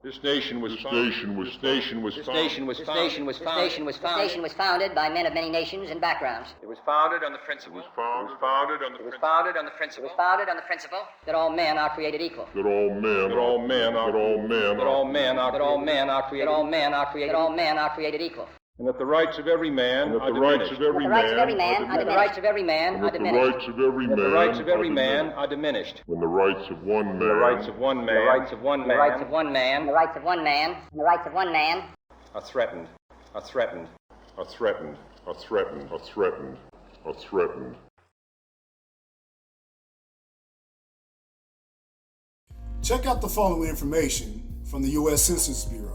This nation was founded by men of many nations and backgrounds. It was founded on the principle. That all men are created equal. That all men are created equal. And that the rights of every man are diminished. The rights of every man are diminished. When the rights of one man are threatened. Check out the following information from the U.S. Census Bureau.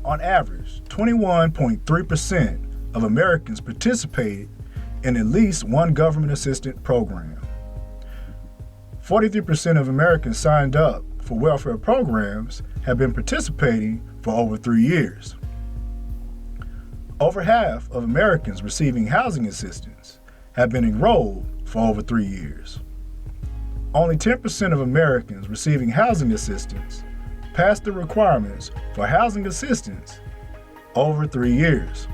On average, 21.3% of Americans participated in at least one government assistance program. 43% of Americans signed up for welfare programs have been participating for over 3 years. Over half of Americans receiving housing assistance have been enrolled for over 3 years. Only 10% of Americans receiving housing assistance passed the requirements for housing assistance over 3 years.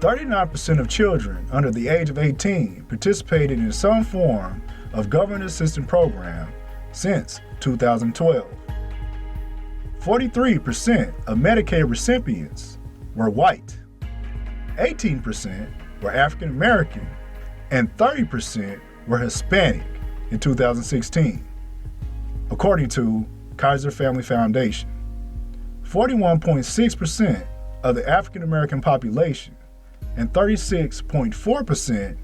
39% of children under the age of 18 participated in some form of government assistance program since 2012. 43% of Medicaid recipients were white, 18% were African American, and 30% were Hispanic in 2016, according to Kaiser Family Foundation. 41.6% of the African American population and 36.4%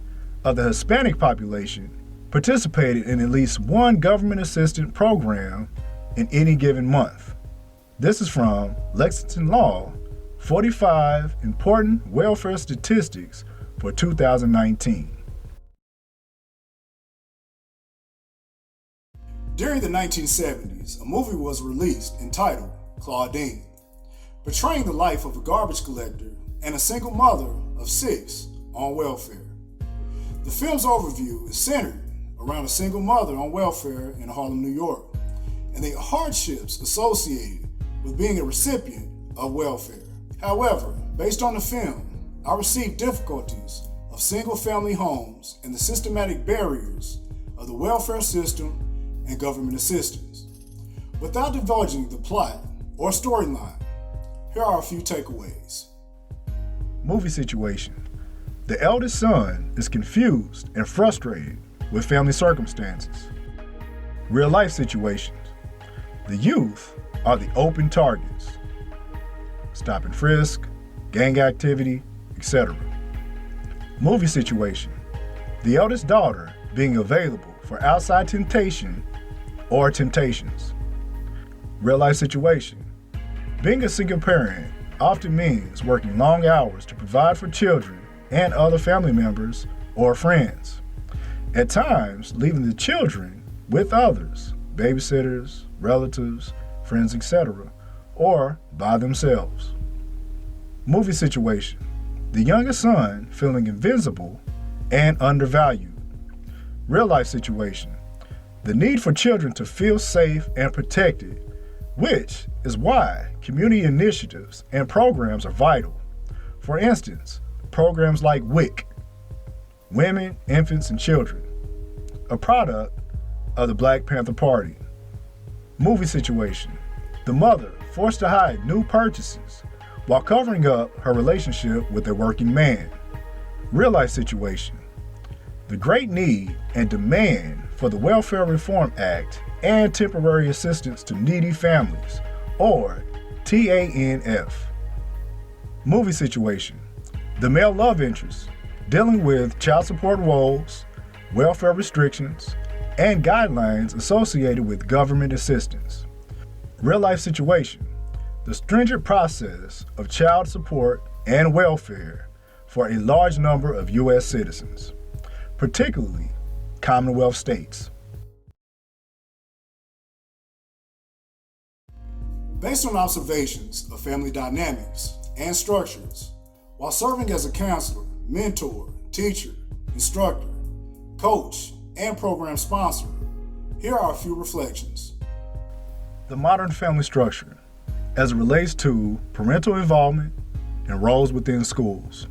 of the Hispanic population participated in at least one government assistance program in any given month. This is from Lexington Law, 45 Important Welfare Statistics for 2019. During the 1970s, a movie was released entitled Claudine, portraying the life of a garbage collector and a single mother of 6 on welfare. The film's overview is centered around a single mother on welfare in Harlem, New York, and the hardships associated with being a recipient of welfare. However, based on the film, I received difficulties of single-family homes and the systematic barriers of the welfare system and government assistance. Without divulging the plot or storyline, here are a few takeaways. Movie situation. The eldest son is confused and frustrated with family circumstances. Real life situations. The youth are the open targets. Stop and frisk, gang activity, etc. Movie situation. The eldest daughter being available for outside temptation or temptations. Real life situation. Being a single parent often means working long hours to provide for children and other family members or friends. At times, leaving the children with others, babysitters, relatives, friends, etc., or by themselves. Movie situation. The youngest son feeling invincible and undervalued. Real life situation. The need for children to feel safe and protected, which is why community initiatives and programs are vital. For instance, programs like WIC, Women, Infants, and Children, a product of the Black Panther Party. Movie situation. The mother forced to hide new purchases while covering up her relationship with a working man. Real life situation. The great need and demand for the Welfare Reform Act and Temporary Assistance to Needy Families, or TANF. Movie situation. The male love interest, dealing with child support woes, welfare restrictions, and guidelines associated with government assistance. Real life situation. The stringent process of child support and welfare for a large number of U.S. citizens, particularly Commonwealth states. Based on observations of family dynamics and structures, while serving as a counselor, mentor, teacher, instructor, coach, and program sponsor. Here are a few reflections. The modern family structure as it relates to parental involvement and roles within schools.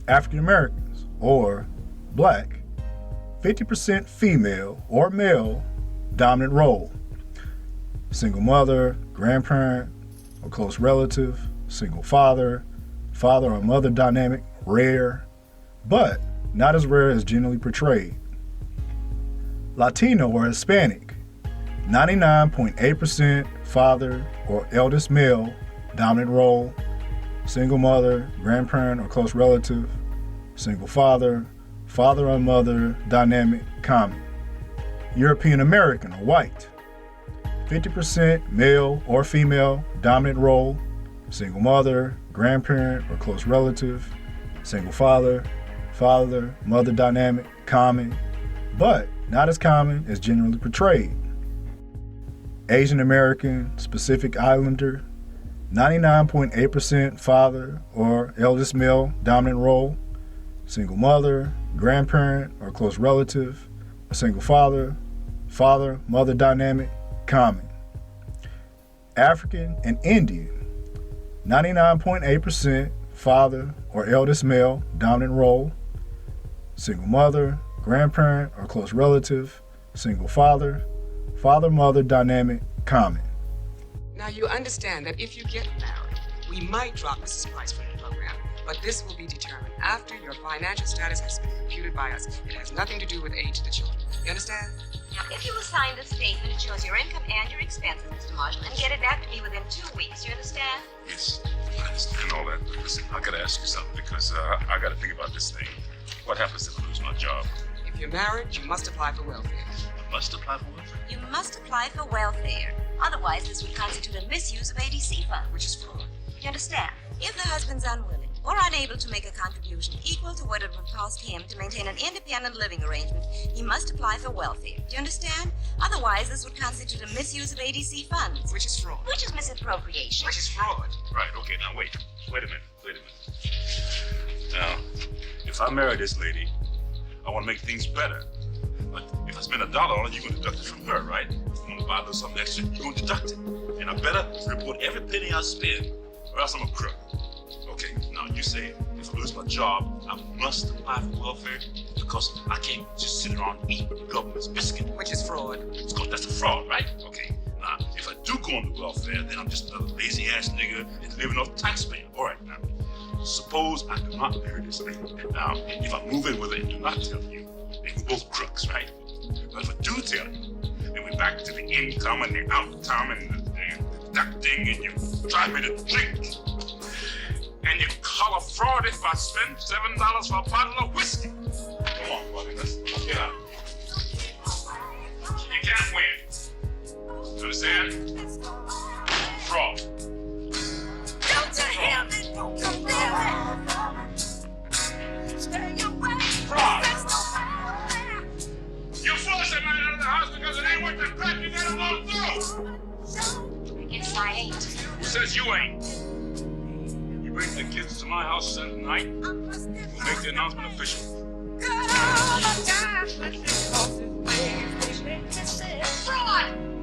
African Americans, or Black, 50% female or male dominant role. Single mother, grandparent, or close relative, single father, father or mother dynamic, rare, but not as rare as generally portrayed. Latino or Hispanic, 99.8% father or eldest male dominant role, single mother, grandparent or close relative, single father, father or mother dynamic, common. European American or white, 50% male or female dominant role, single mother, grandparent or close relative, single father, father, mother dynamic, common, but not as common as generally portrayed. Asian American, Pacific Islander, 99.8% father or eldest male dominant role, single mother, grandparent or close relative, a single father, father, mother dynamic, common. African and Indian, 99.8% father or eldest male dominant role, single mother, grandparent or close relative, single father, father, mother dynamic, common. Now you understand that if you get married, we might drop Mrs. Price from the program, but this will be determined after your financial status has been computed by us. It has nothing to do with age of the children. You understand? Now, if you will sign this statement, it shows your income and your expenses, Mr. Marshall, and get it back to me within 2 weeks. You understand? Yes, I understand all that. But listen, I gotta ask you something because I gotta think about this thing. What happens if I lose my job? If you're married, you must apply for welfare. I must apply for welfare? You must apply for welfare. Otherwise, this would constitute a misuse of ADC funds. Which is fraud. You understand? If the husband's unwilling or unable to make a contribution equal to what it would cost him to maintain an independent living arrangement, he must apply for welfare. Do you understand? Otherwise, this would constitute a misuse of ADC funds. Which is fraud. Which is misappropriation. Which is fraud. Right, okay, now wait a minute. Now, if I marry this lady, I want to make things better. But if I spend $1 on it, you're going to deduct it from her, right? If I want to buy a little something extra, you're going to deduct it. And I better report every penny I spend, or else I'm a crook. Okay, now you say if I lose my job, I must apply for welfare because I can't just sit around and eat the government's biscuit. Which is fraud. That's a fraud, right? Okay, now if I do go on the welfare, then I'm just another lazy ass nigga and living off taxpayer. All right, now, suppose I do not marry this lady. Now, if I move in with her and do not tell you, then we're both crooks, right? But if I do tell you, then we're back to the income and the outcome and the deducting, and you drive me to drink. And you call a fraud if I spend $7 for a bottle of whiskey. Come on, buddy, let's get out. You can't win. You understand? Fraud. Don't you hear me? Don't you hear me? Stay away. Fraud. You forced that man out of the house because it ain't worth the crap you got along through. I guess I ain't. Who says you ain't? You bring the kids to my house Saturday night, we'll make the announcement official. Fraud!